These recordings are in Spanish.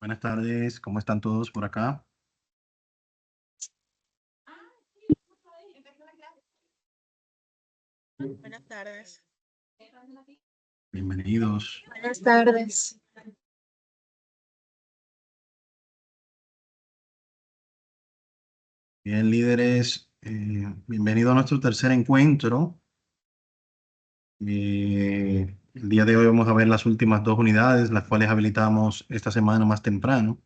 Buenas tardes, ¿cómo están todos por acá? Buenas tardes. Bienvenidos. Buenas tardes. Bien, líderes, bienvenido a nuestro tercer encuentro. El día de hoy vamos a ver las últimas dos unidades, las cuales habilitamos esta semana más temprano.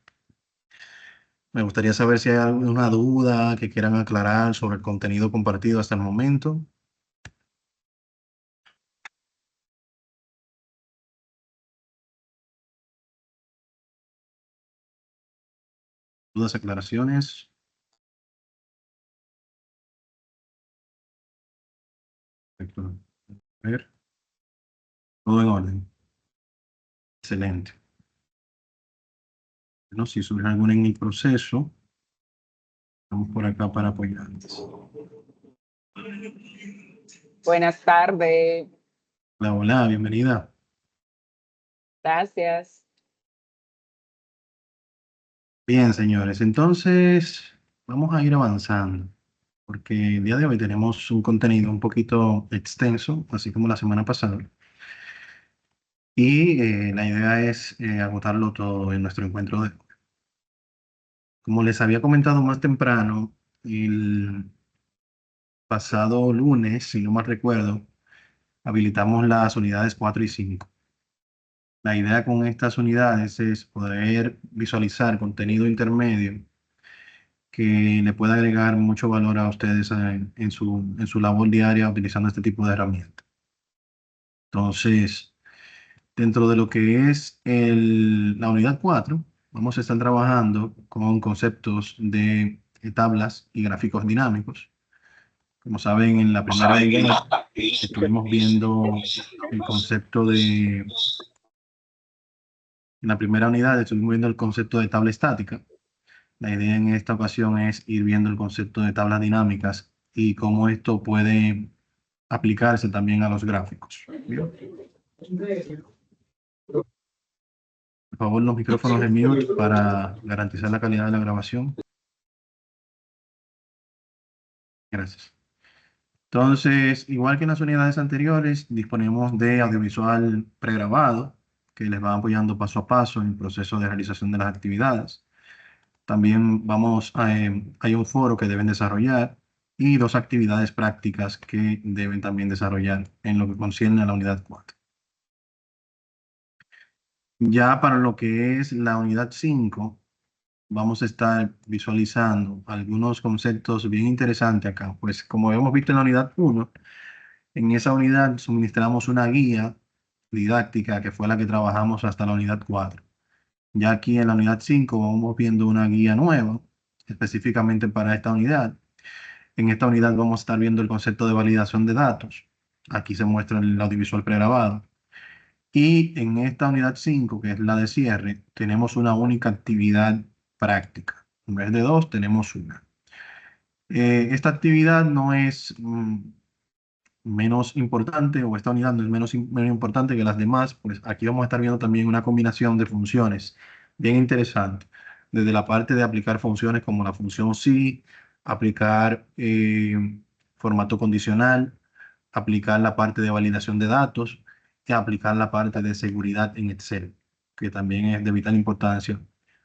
Me gustaría saber si hay alguna duda que quieran aclarar sobre el contenido compartido hasta el momento. ¿Dudas, aclaraciones? Perfecto. A ver, todo en orden. Excelente. Bueno, si surge alguna en el proceso, estamos por acá para apoyarles. Buenas tardes. Hola, hola, bienvenida. Gracias. Bien, señores, entonces vamos a ir avanzando, porque el día de hoy tenemos un contenido un poquito extenso, así como la semana pasada, y la idea es agotarlo todo en nuestro encuentro de hoy. Como les había comentado más temprano, el pasado lunes, si no mal recuerdo, habilitamos las unidades 4 y 5. La idea con estas unidades es poder visualizar contenido intermedio que le pueda agregar mucho valor a ustedes en su labor diaria utilizando este tipo de herramientas. Entonces, dentro de lo que es la unidad 4, vamos a estar trabajando con conceptos de tablas y gráficos dinámicos. Como saben, en la primera unidad estuvimos viendo el concepto de... En la primera unidad estuvimos viendo el concepto de tabla estática. La idea en esta ocasión es ir viendo el concepto de tablas dinámicas y cómo esto puede aplicarse también a los gráficos. ¿Bien? Por favor, los micrófonos en mute para garantizar la calidad de la grabación. Gracias. Entonces, igual que en las unidades anteriores, disponemos de audiovisual pregrabado que les va apoyando paso a paso en el proceso de realización de las actividades. También hay un foro que deben desarrollar y dos actividades prácticas que deben también desarrollar en lo que concierne a la unidad 4. Ya para lo que es la unidad 5, vamos a estar visualizando algunos conceptos bien interesantes acá. Pues como hemos visto en la unidad 1, en esa unidad suministramos una guía didáctica que fue la que trabajamos hasta la unidad 4. Ya aquí en la unidad 5 vamos viendo una guía nueva específicamente para esta unidad. En esta unidad vamos a estar viendo el concepto de validación de datos. Aquí se muestra el audiovisual pregrabado. Y en esta unidad 5, que es la de cierre, tenemos una única actividad práctica. En vez de dos, tenemos una. Esta actividad no es menos importante, o esta unidad no es menos importante que las demás, pues aquí vamos a estar viendo también una combinación de funciones bien interesante. Desde la parte de aplicar funciones como la función si, aplicar formato condicional, aplicar la parte de validación de datos y aplicar la parte de seguridad en Excel, que también es de vital importancia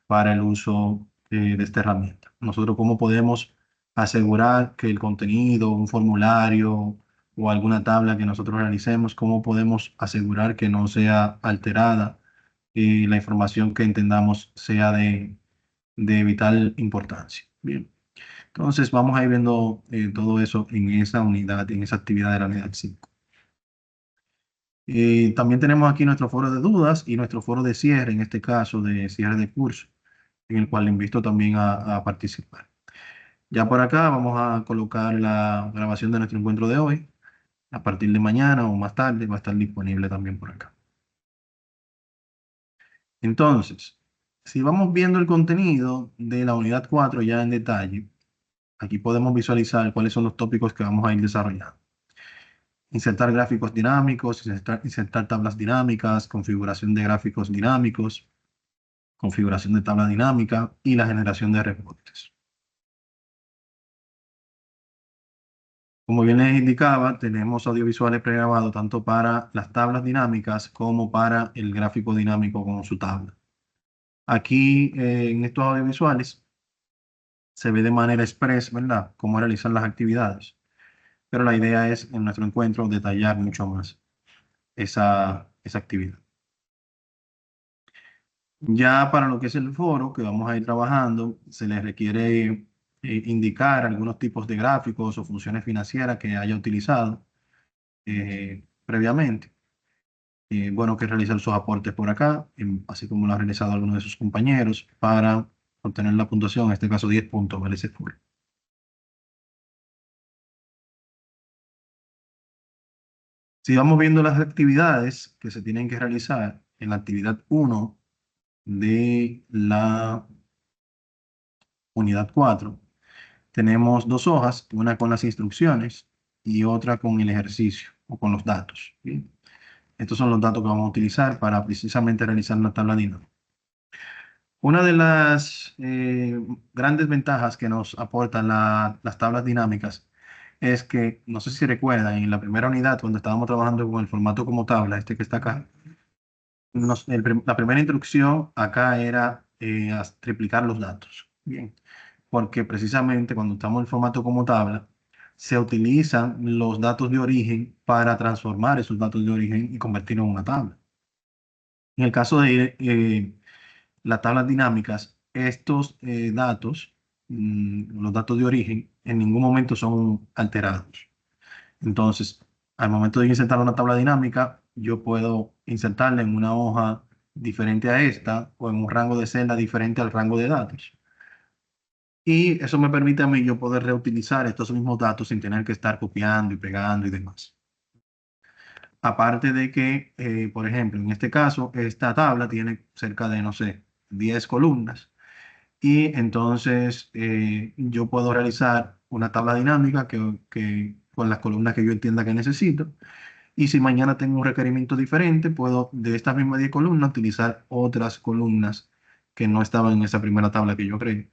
para el uso de esta herramienta. Nosotros, ¿cómo podemos asegurar que el contenido, un formulario o alguna tabla que nosotros realicemos, cómo podemos asegurar que no sea alterada y la información que entendamos sea de vital importancia? Bien. Entonces vamos a ir viendo todo eso en esa unidad, en esa actividad de la unidad 5. También tenemos aquí nuestro foro de dudas y nuestro foro de cierre, en este caso de cierre de curso, en el cual le invito también a participar. Ya por acá vamos a colocar la grabación de nuestro encuentro de hoy. A partir de mañana o más tarde va a estar disponible también por acá. Entonces, si vamos viendo el contenido de la unidad 4 ya en detalle, Aquí podemos visualizar cuáles son los tópicos que vamos a ir desarrollando. Insertar gráficos dinámicos, insertar tablas dinámicas, configuración de gráficos dinámicos, configuración de tabla dinámica y la generación de reportes. Como bien les indicaba, tenemos audiovisuales pregrabados tanto para las tablas dinámicas como para el gráfico dinámico con su tabla. Aquí en estos audiovisuales se ve de manera express, ¿verdad?, cómo realizar las actividades. Pero la idea es en nuestro encuentro detallar mucho más esa actividad. Ya para lo que es el foro que vamos a ir trabajando, se les requiere indicar algunos tipos de gráficos o funciones financieras que haya utilizado previamente. Bueno, que realizar sus aportes por acá, así como lo ha realizado alguno de sus compañeros, para obtener la puntuación, en este caso 10 puntos, ¿vale? Ese foro. Si vamos viendo las actividades que se tienen que realizar en la actividad 1 de la unidad 4, tenemos dos hojas, una con las instrucciones y otra con el ejercicio o con los datos. ¿Bien? Estos son los datos que vamos a utilizar para precisamente realizar la tabla dinámica. Una de las grandes ventajas que nos aportan las tablas dinámicas es que, no sé si recuerdan, en la primera unidad, cuando estábamos trabajando con el formato como tabla, este que está acá, la primera instrucción acá era triplicar los datos. Bien, porque precisamente cuando estamos en formato como tabla, se utilizan los datos de origen para transformar esos datos de origen y convertirlos en una tabla. En el caso de las tablas dinámicas, estos datos, los datos de origen, en ningún momento son alterados. Entonces, al momento de insertar una tabla dinámica, yo puedo insertarla en una hoja diferente a esta o en un rango de celda diferente al rango de datos. Y eso me permite a mí yo poder reutilizar estos mismos datos sin tener que estar copiando y pegando y demás. Aparte de que, por ejemplo, en este caso, esta tabla tiene cerca de, no sé, 10 columnas. Y entonces yo puedo realizar una tabla dinámica con las columnas que yo entienda que necesito. Y si mañana tengo un requerimiento diferente, puedo de estas mismas 10 columnas utilizar otras columnas que no estaban en esa primera tabla que yo creé.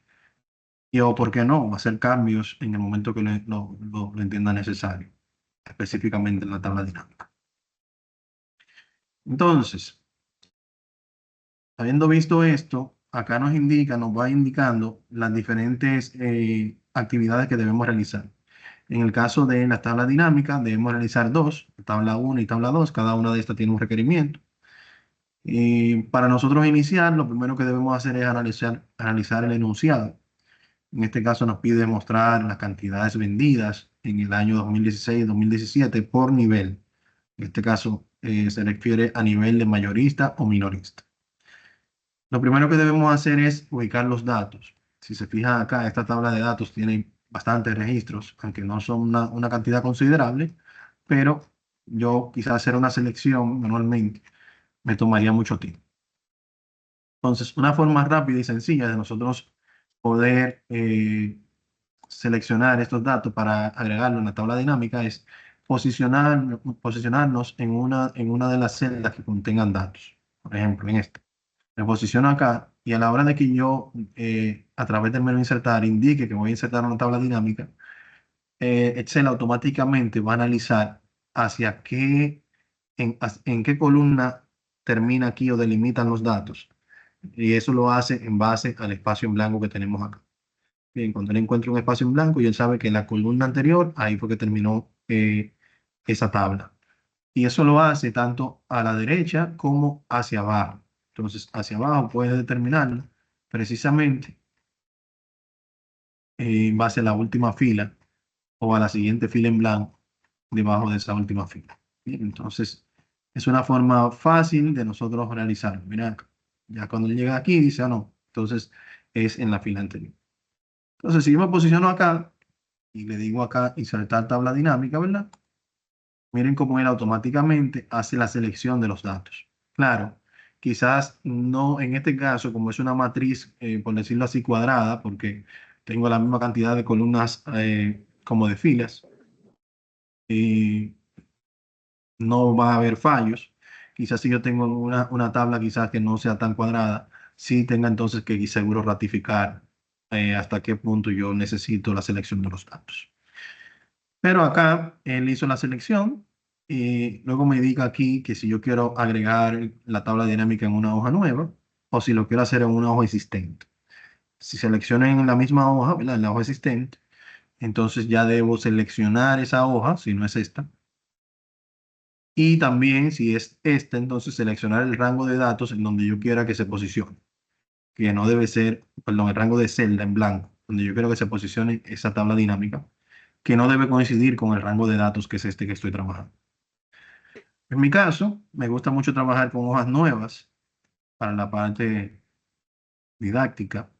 Y o, ¿por qué no?, hacer cambios en el momento que lo entienda necesario, específicamente en la tabla dinámica. Entonces, habiendo visto esto, acá nos va indicando las diferentes actividades que debemos realizar. En el caso de la tabla dinámica, debemos realizar dos, tabla 1 y tabla 2. Cada una de estas tiene un requerimiento. Y para nosotros iniciar, lo primero que debemos hacer es analizar el enunciado. En este caso nos pide mostrar las cantidades vendidas en el año 2016-2017 por nivel. En este caso se refiere a nivel de mayorista o minorista. Lo primero que debemos hacer es ubicar los datos. Si se fijan acá, esta tabla de datos tiene bastantes registros, aunque no son una cantidad considerable, pero yo quizás hacer una selección manualmente me tomaría mucho tiempo. Entonces, una forma rápida y sencilla de nosotros poder seleccionar estos datos para agregarlo en la tabla dinámica es posicionarnos en una de las celdas que contengan datos. Por ejemplo, en esta. Me posiciono acá y a la hora de que yo, a través del menú insertar, indique que voy a insertar una tabla dinámica, Excel automáticamente va a analizar hacia en qué columna termina aquí o delimitan los datos. Y eso lo hace en base al espacio en blanco que tenemos acá. Bien, cuando él encuentra un espacio en blanco y él sabe que en la columna anterior, ahí fue que terminó esa tabla. Y eso lo hace tanto a la derecha como hacia abajo. Entonces, hacia abajo puede determinarlo precisamente en base a la última fila o a la siguiente fila en blanco debajo de esa última fila. Bien, entonces, es una forma fácil de nosotros realizarlo. Mira, ya cuando él llega aquí, dice, ah, no, entonces es en la fila anterior. Entonces, si yo me posiciono acá y le digo acá insertar tabla dinámica, ¿verdad? Miren cómo él automáticamente hace la selección de los datos. Claro, quizás no en este caso, como es una matriz, por decirlo así, cuadrada, porque tengo la misma cantidad de columnas como de filas y no va a haber fallos. Quizás si yo tengo una tabla quizás que no sea tan cuadrada, sí tenga entonces que seguro ratificar hasta qué punto yo necesito la selección de los datos. Pero acá él hizo la selección y luego me indica aquí que si yo quiero agregar la tabla dinámica en una hoja nueva o si lo quiero hacer en una hoja existente. Si selecciono en la misma hoja, ¿verdad? En la hoja existente, entonces ya debo seleccionar esa hoja, si no es esta. Y también, si es esta, entonces seleccionar el rango de datos en donde yo quiera que se posicione. Que no debe ser, perdón, el rango de celda en blanco, donde yo quiero que se posicione esa tabla dinámica, que no debe coincidir con el rango de datos que es este que estoy trabajando. En mi caso, me gusta mucho trabajar con hojas nuevas para la parte didáctica.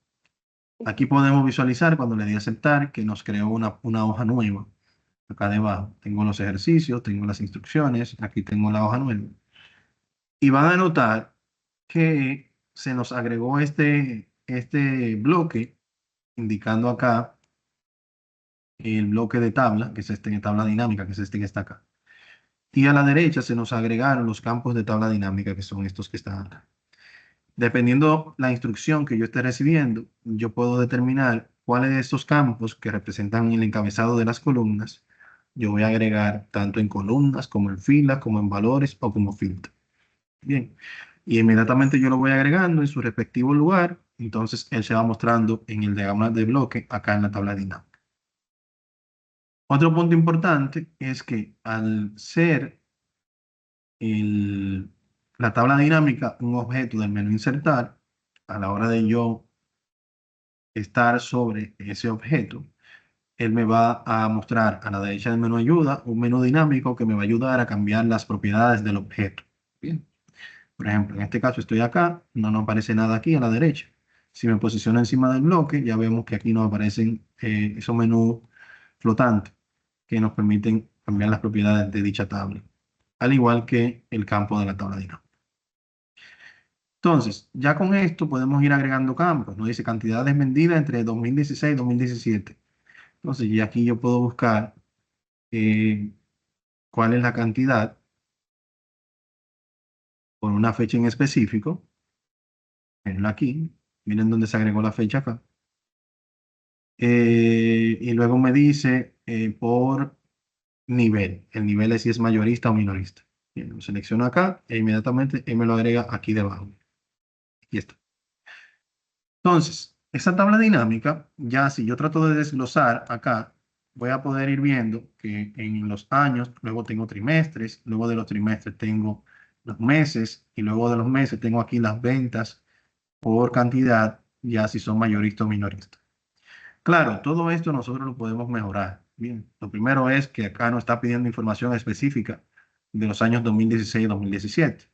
Aquí podemos visualizar cuando le di a aceptar que nos creó una hoja nueva. Acá debajo tengo los ejercicios, tengo las instrucciones, aquí tengo la hoja nueva. Y van a notar que se nos agregó este bloque, indicando acá el bloque de tabla, que es este tabla dinámica, que es este que está acá. Y a la derecha se nos agregaron los campos de tabla dinámica, que son estos que están acá. Dependiendo la instrucción que yo esté recibiendo, yo puedo determinar cuáles de estos campos que representan el encabezado de las columnas, yo voy a agregar tanto en columnas como en filas, como en valores o como filtro. Bien, y inmediatamente yo lo voy agregando en su respectivo lugar, entonces él se va mostrando en el diagrama de bloque acá en la tabla dinámica. Otro punto importante es que al ser la tabla dinámica un objeto del menú insertar, a la hora de yo estar sobre ese objeto, él me va a mostrar a la derecha del menú ayuda un menú dinámico que me va a ayudar a cambiar las propiedades del objeto. Bien. Por ejemplo, en este caso estoy acá, no nos aparece nada aquí a la derecha. Si me posiciono encima del bloque, ya vemos que aquí nos aparecen esos menús flotantes que nos permiten cambiar las propiedades de dicha tabla, al igual que el campo de la tabla dinámica. Entonces, ya con esto podemos ir agregando campos. Nos dice cantidades vendidas entre 2016 y 2017. Entonces, y aquí yo puedo buscar cuál es la cantidad por una fecha en específico. Miren aquí, miren dónde se agregó la fecha acá. Y luego me dice por nivel. El nivel es si es mayorista o minorista. Bien, lo selecciono acá e inmediatamente él me lo agrega aquí debajo. Aquí está. Entonces, esa tabla dinámica, ya si yo trato de desglosar acá, voy a poder ir viendo que en los años, luego tengo trimestres, luego de los trimestres tengo los meses y luego de los meses tengo aquí las ventas por cantidad, ya si son mayoristas o minoristas. Claro, todo esto nosotros lo podemos mejorar. Bien, lo primero es que acá nos está pidiendo información específica de los años 2016 y 2017.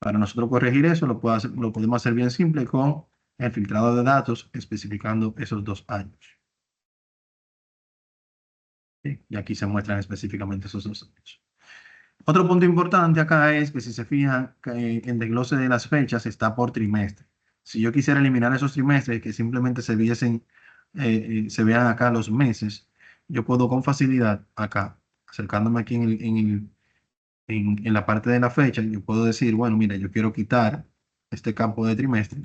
Para nosotros corregir eso, lo podemos hacer bien simple con el filtrado de datos especificando esos 2 años. ¿Sí? Y aquí se muestran específicamente esos 2 años. Otro punto importante acá es que si se fijan, que el desglose de las fechas está por trimestre. Si yo quisiera eliminar esos trimestres que simplemente se vean acá los meses, yo puedo con facilidad acá, acercándome aquí en la parte de la fecha, yo puedo decir, bueno, mira, yo quiero quitar este campo de trimestre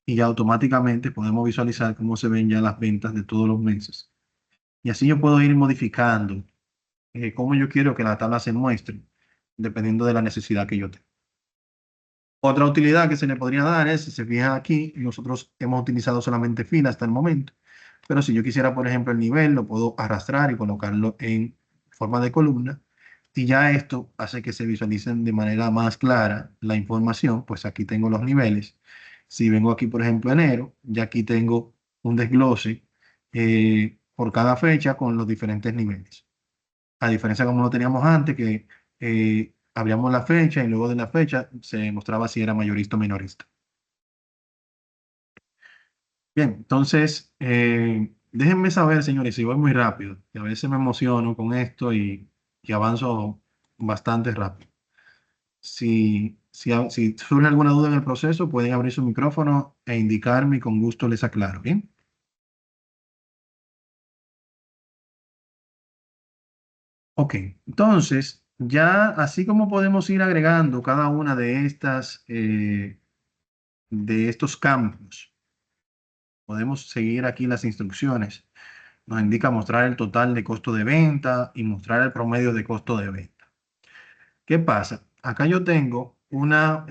y ya automáticamente podemos visualizar cómo se ven ya las ventas de todos los meses. Y así yo puedo ir modificando cómo yo quiero que la tabla se muestre, dependiendo de la necesidad que yo tenga. Otra utilidad que se le podría dar es, si se fijan aquí, nosotros hemos utilizado solamente fila hasta el momento, pero si yo quisiera, por ejemplo, el nivel, lo puedo arrastrar y colocarlo en forma de columna, y ya esto hace que se visualicen de manera más clara la información, pues aquí tengo los niveles. Si vengo aquí, por ejemplo, enero, ya aquí tengo un desglose por cada fecha con los diferentes niveles. A diferencia como lo teníamos antes, que abríamos la fecha y luego de la fecha se mostraba si era mayorista o minorista. Bien, entonces, déjenme saber, señores, si voy muy rápido, que a veces me emociono con esto y avanzo bastante rápido. Si surge alguna duda en el proceso, pueden abrir su micrófono e indicarme y con gusto les aclaro, ¿bien? Ok, entonces, ya así como podemos ir agregando cada una de estos campos, podemos seguir aquí las instrucciones. Nos indica mostrar el total de costo de venta y mostrar el promedio de costo de venta. ¿Qué pasa? Acá yo tengo una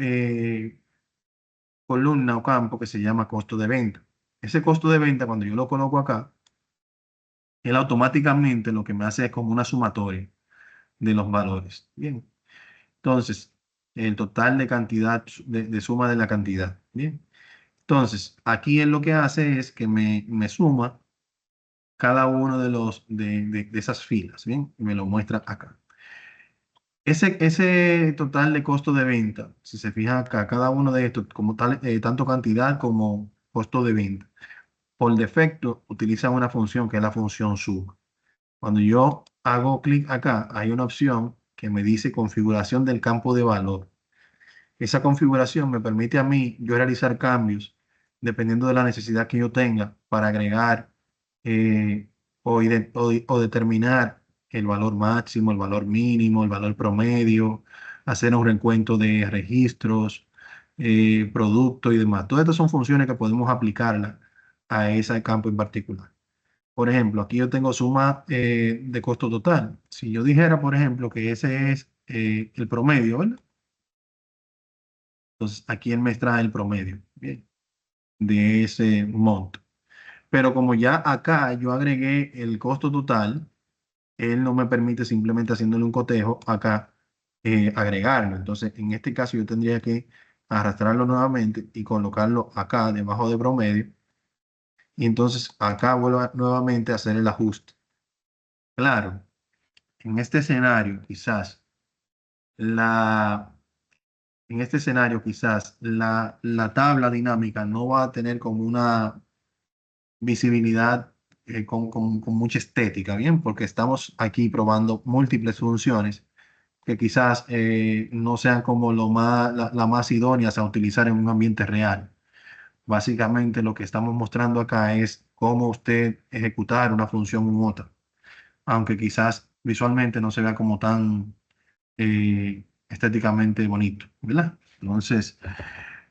columna o campo que se llama costo de venta. Ese costo de venta, cuando yo lo coloco acá, él automáticamente lo que me hace es como una sumatoria de los valores. Bien. Entonces, el total de cantidad, de suma de la cantidad. Bien. Entonces, aquí él lo que hace es que me suma cada uno de esas filas. Bien. Y me lo muestra acá. Ese total de costo de venta, si se fija acá, cada uno de estos, como tal, tanto cantidad como costo de venta, por defecto utiliza una función que es la función suma. Cuando yo hago clic acá, hay una opción que me dice configuración del campo de valor. Esa configuración me permite a mí yo realizar cambios dependiendo de la necesidad que yo tenga para agregar o determinar el valor máximo, el valor mínimo, el valor promedio, hacer un recuento de registros, productos y demás. Todas estas son funciones que podemos aplicarlas a ese campo en particular. Por ejemplo, aquí yo tengo suma de costo total. Si yo dijera, por ejemplo, que ese es el promedio, ¿verdad? Entonces, aquí él me extrae el promedio, bien, de ese monto. Pero como ya acá yo agregué el costo total, él no me permite simplemente haciéndole un cotejo acá agregarlo. Entonces, en este caso yo tendría que arrastrarlo nuevamente y colocarlo acá debajo de promedio. Y entonces acá vuelvo nuevamente a hacer el ajuste. Claro, en este escenario quizás la en este escenario quizás la tabla dinámica no va a tener como una visibilidad con mucha estética, ¿bien? Porque estamos aquí probando múltiples funciones que quizás no sean como la más idóneas a utilizar en un ambiente real. Básicamente lo que estamos mostrando acá es cómo usted ejecutar una función u otra, aunque quizás visualmente no se vea como tan estéticamente bonito, ¿verdad? Entonces,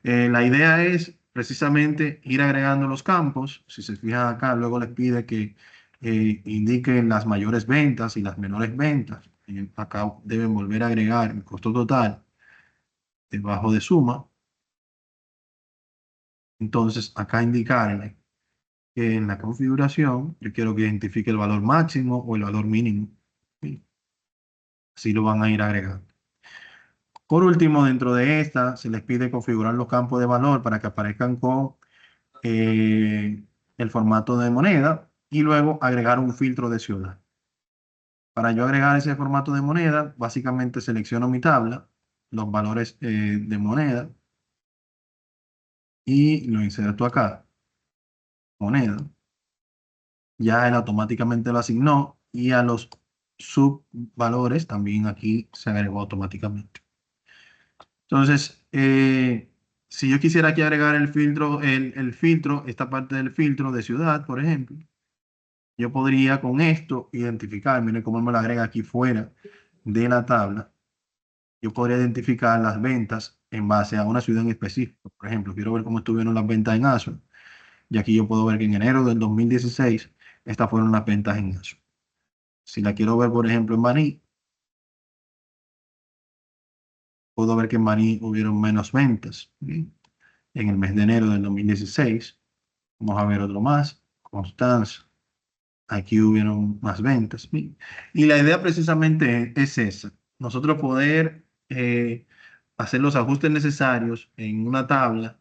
la idea es precisamente ir agregando los campos. Si se fijan acá, luego les pide que indiquen las mayores ventas y las menores ventas. Y acá deben volver a agregar el costo total debajo de suma. Entonces, acá indicarle que en la configuración yo quiero que identifique el valor máximo o el valor mínimo. ¿Sí? Así lo van a ir agregando. Por último, dentro de esta, se les pide configurar los campos de valor para que aparezcan con el formato de moneda y luego agregar un filtro de ciudad. Para yo agregar ese formato de moneda, básicamente selecciono mi tabla, los valores de moneda y lo inserto acá, moneda. Ya él automáticamente lo asignó y a los subvalores también aquí se agregó automáticamente. Entonces, si yo quisiera aquí agregar el filtro, esta parte del filtro de ciudad, por ejemplo, yo podría con esto identificar, miren cómo me lo agrega aquí fuera de la tabla, yo podría identificar las ventas en base a una ciudad en específico. Por ejemplo, quiero ver cómo estuvieron las ventas en ASO. Y aquí yo puedo ver que en enero del 2016, estas fueron las ventas en ASO. Si la quiero ver, por ejemplo, en Baní, puedo ver que en Baní hubieron menos ventas. ¿Sí? En el mes de enero del 2016, vamos a ver otro más, Constanza. Aquí hubieron más ventas. ¿Sí? Y la idea precisamente es esa. Nosotros poder hacer los ajustes necesarios en una tabla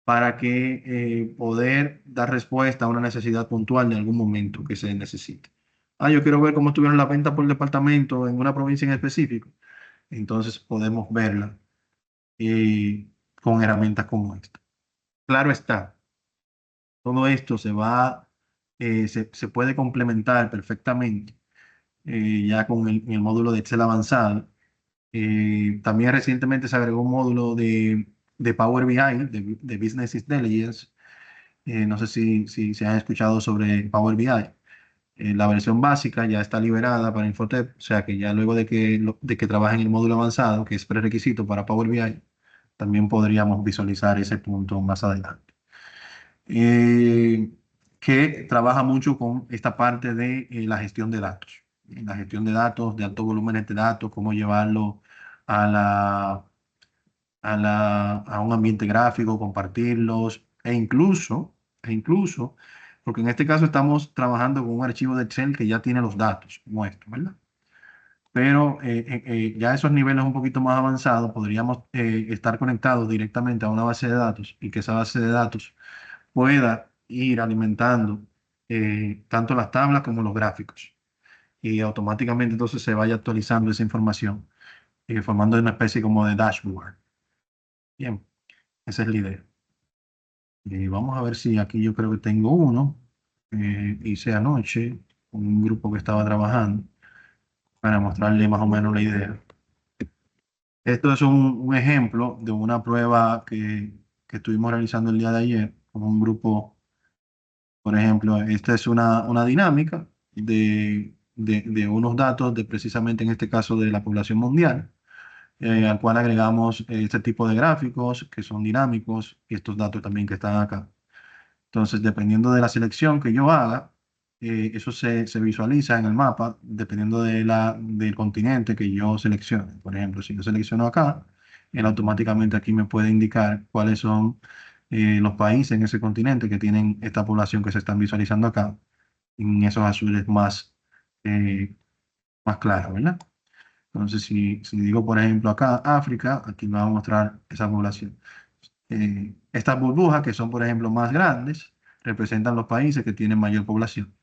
para que poder dar respuesta a una necesidad puntual de algún momento que se necesite. Ah, yo quiero ver cómo estuvieron las ventas por departamento en una provincia en específico. Entonces podemos verla con herramientas como esta. Claro está, todo esto se puede complementar perfectamente ya con el módulo de Excel avanzado. También recientemente se agregó un módulo de Power BI, de Business Intelligence. No sé si se han escuchado sobre Power BI. La versión básica ya está liberada para Infotep, o sea que ya luego de que trabaje en el módulo avanzado, que es prerequisito para Power BI, también podríamos visualizar ese punto más adelante. Eh, que trabaja mucho con esta parte de la gestión de datos. La gestión de datos, de alto volumen de datos, cómo llevarlo a a un ambiente gráfico, compartirlos, e incluso, porque en este caso estamos trabajando con un archivo de Excel que ya tiene los datos, como esto, ¿verdad? Pero ya a esos niveles un poquito más avanzados podríamos estar conectados directamente a una base de datos y que esa base de datos pueda ir alimentando tanto las tablas como los gráficos y automáticamente entonces se vaya actualizando esa información, formando una especie como de dashboard. Bien, esa es la idea. Vamos a ver si aquí yo creo que tengo uno. Hice anoche con un grupo que estaba trabajando para mostrarle más o menos la idea. Esto es un ejemplo de una prueba que estuvimos realizando el día de ayer con un grupo. Por ejemplo, esta es una dinámica de unos datos de precisamente en este caso de la población mundial, al cual agregamos este tipo de gráficos que son dinámicos y estos datos también que están acá. Entonces, dependiendo de la selección que yo haga, eso se visualiza en el mapa, dependiendo del continente que yo seleccione. Por ejemplo, si yo selecciono acá, él automáticamente aquí me puede indicar cuáles son los países en ese continente que tienen esta población que se están visualizando acá, en esos azules más claros, ¿verdad? Entonces, si digo, por ejemplo, acá África, aquí me va a mostrar esa población. Estas burbujas, que son, por ejemplo, más grandes, representan los países que tienen mayor población.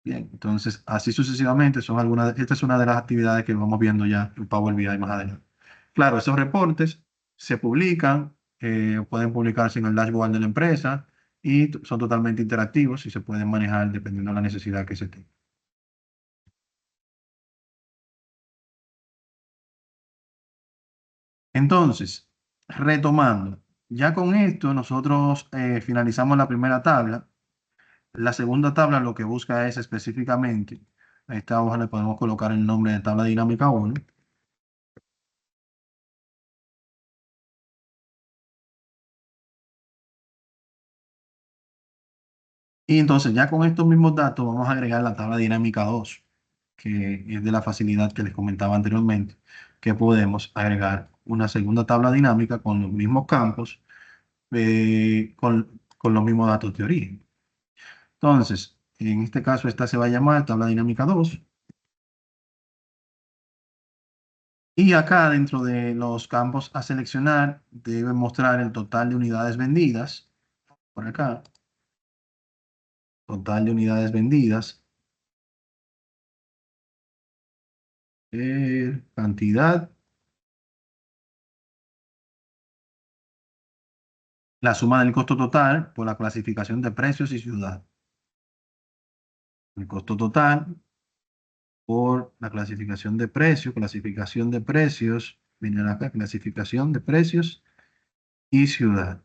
Bien, entonces, así sucesivamente, esta es una de las actividades que vamos viendo ya en Power BI más adelante. Claro, esos reportes se publican, pueden publicarse en el dashboard de la empresa y son totalmente interactivos y se pueden manejar dependiendo de la necesidad que se tenga. Entonces, retomando, ya con esto nosotros finalizamos la primera tabla. La segunda tabla lo que busca es específicamente, a esta hoja le podemos colocar el nombre de tabla dinámica 1. Y entonces ya con estos mismos datos vamos a agregar la tabla dinámica 2, que es de la facilidad que les comentaba anteriormente, que podemos agregar una segunda tabla dinámica con los mismos campos, con los mismos datos de origen. Entonces, en este caso esta se va a llamar tabla dinámica 2. Y acá dentro de los campos a seleccionar debe mostrar el total de unidades vendidas. Por acá, total de unidades vendidas, cantidad, la suma del costo total por la clasificación de precios y ciudad. El costo total por la clasificación de precios, viene acá, clasificación de precios y ciudad.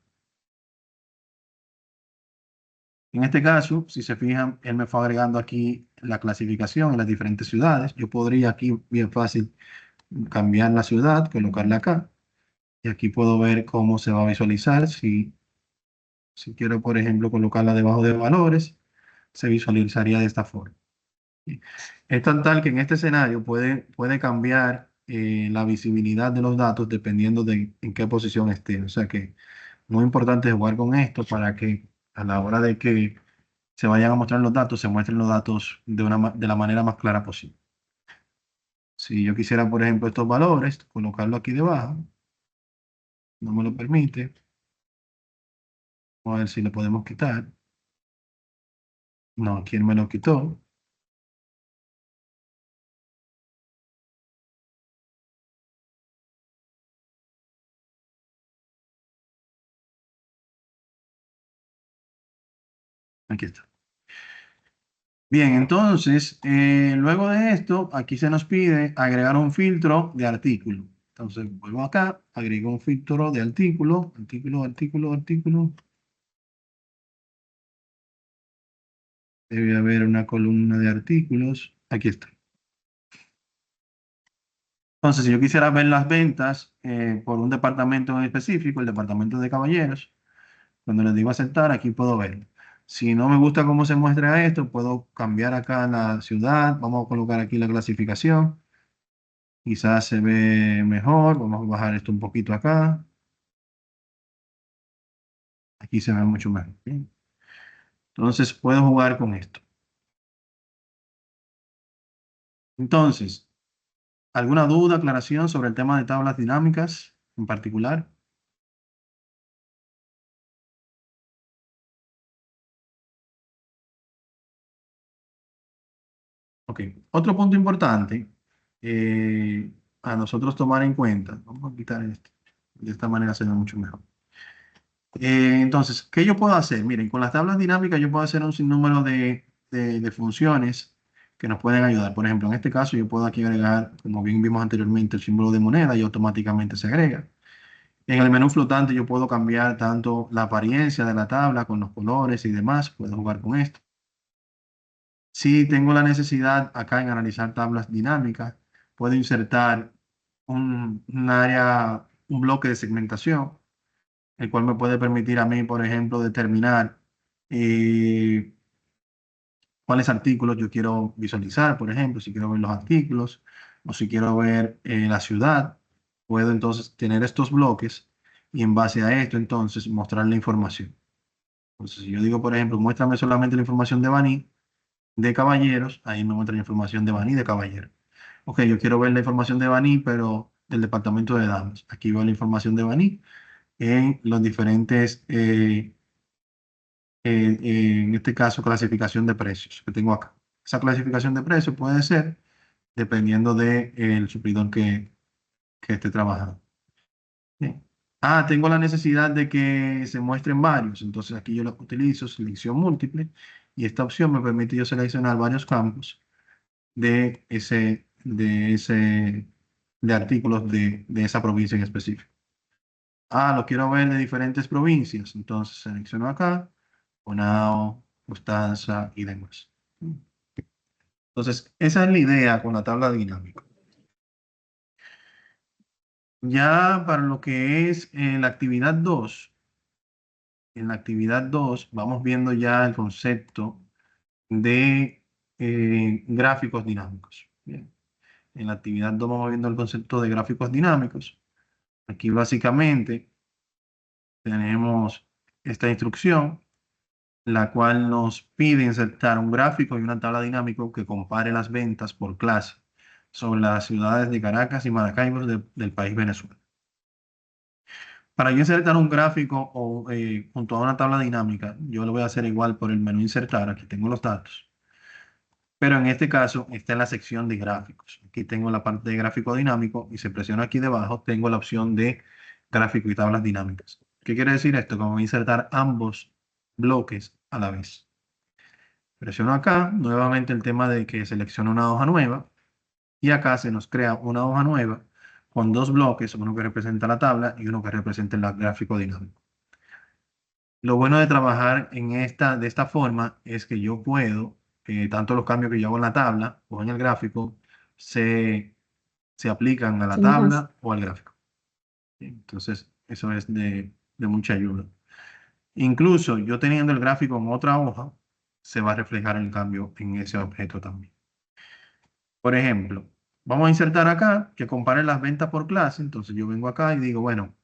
En este caso, si se fijan, él me fue agregando aquí la clasificación en las diferentes ciudades. Yo podría aquí, bien fácil, cambiar la ciudad, colocarla acá. Y aquí puedo ver cómo se va a visualizar. Si quiero, por ejemplo, colocarla debajo de valores, se visualizaría de esta forma. Es tan tal que en este escenario puede cambiar la visibilidad de los datos dependiendo de en qué posición esté. O sea que muy importante jugar con esto para que a la hora de que se vayan a mostrar los datos, se muestren los datos de la manera más clara posible. Si yo quisiera, por ejemplo, estos valores, colocarlo aquí debajo, no me lo permite. Vamos a ver si lo podemos quitar. No, ¿quién me lo quitó? Aquí está. Bien, entonces, luego de esto, aquí se nos pide agregar un filtro de artículo. Entonces, vuelvo acá, agrego un filtro de artículo, artículo, artículo, artículo. Debe haber una columna de artículos. Aquí está. Entonces, si yo quisiera ver las ventas por un departamento en específico, el departamento de caballeros, cuando le digo aceptar, aquí puedo ver. Si no me gusta cómo se muestra esto, puedo cambiar acá la ciudad. Vamos a colocar aquí la clasificación. Quizás se ve mejor. Vamos a bajar esto un poquito acá. Aquí se ve mucho mejor. Bien. Entonces, puedo jugar con esto. Entonces, ¿alguna duda, aclaración sobre el tema de tablas dinámicas en particular? Ok. Otro punto importante a nosotros tomar en cuenta. Vamos a quitar esto. De esta manera se ve mucho mejor. Entonces, ¿qué yo puedo hacer? Miren, con las tablas dinámicas yo puedo hacer un sinnúmero de funciones que nos pueden ayudar. Por ejemplo, en este caso yo puedo aquí agregar, como bien vimos anteriormente, el símbolo de moneda y automáticamente se agrega. En el menú flotante yo puedo cambiar tanto la apariencia de la tabla con los colores y demás. Puedo jugar con esto. Si tengo la necesidad acá en analizar tablas dinámicas, puedo insertar un área, un bloque de segmentación, el cual me puede permitir a mí, por ejemplo, determinar eh, cuáles artículos yo quiero visualizar, por ejemplo, si quiero ver los artículos o si quiero ver la ciudad, puedo entonces tener estos bloques y en base a esto entonces mostrar la información. Entonces, si yo digo, por ejemplo, muéstrame solamente la información de Baní, de caballeros, ahí me muestra la información de Baní de caballeros. Ok, yo quiero ver la información de Baní, pero del departamento de damas. Aquí veo la información de Baní en los diferentes, en este caso, clasificación de precios que tengo acá. Esa clasificación de precios puede ser dependiendo del suplidor que esté trabajando. Bien. Ah, tengo la necesidad de que se muestren varios. Entonces aquí yo lo utilizo, selección múltiple, y esta opción me permite yo seleccionar varios campos de artículos de esa provincia en específico. Ah, lo quiero ver de diferentes provincias. Entonces selecciono acá, Bonao, Constanza y demás. Entonces, esa es la idea con la tabla dinámica. Ya para lo que es la actividad 2, en la actividad 2 vamos viendo ya el concepto de gráficos dinámicos. Bien. En la actividad 2 vamos viendo el concepto de gráficos dinámicos. Aquí básicamente tenemos esta instrucción, la cual nos pide insertar un gráfico y una tabla dinámica que compare las ventas por clase sobre las ciudades de Caracas y Maracaibo del país Venezuela. Para yo insertar un gráfico o junto a una tabla dinámica, yo lo voy a hacer igual por el menú insertar. Aquí tengo los datos. Pero en este caso está en la sección de gráficos. Aquí tengo la parte de gráfico dinámico y si presiono aquí debajo, tengo la opción de gráfico y tablas dinámicas. ¿Qué quiere decir esto? Que voy a insertar ambos bloques a la vez. Presiono acá, nuevamente el tema de que selecciono una hoja nueva y acá se nos crea una hoja nueva con dos bloques, uno que representa la tabla y uno que representa el gráfico dinámico. Lo bueno de trabajar de esta forma es que yo puedo, tanto los cambios que yo hago en la tabla o en el gráfico, se aplican a la tabla o al gráfico. Entonces, eso es de mucha ayuda. Incluso yo teniendo el gráfico en otra hoja, se va a reflejar el cambio en ese objeto también. Por ejemplo, vamos a insertar acá que compare las ventas por clase. Entonces yo vengo acá y digo, bueno,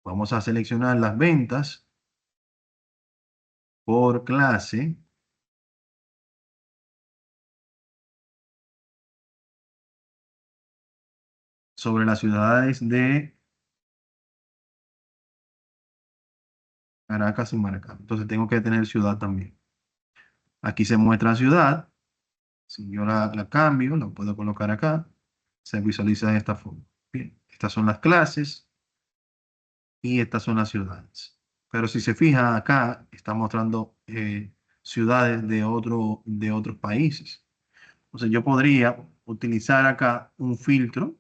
vamos a seleccionar las ventas por clase sobre las ciudades de Caracas y Maracaibo. Entonces tengo que tener ciudad también. Aquí se muestra ciudad. Si yo la cambio, la puedo colocar acá. Se visualiza de esta forma. Bien, estas son las clases y estas son las ciudades. Pero si se fija acá, está mostrando ciudades de otros países. Entonces yo podría utilizar acá un filtro,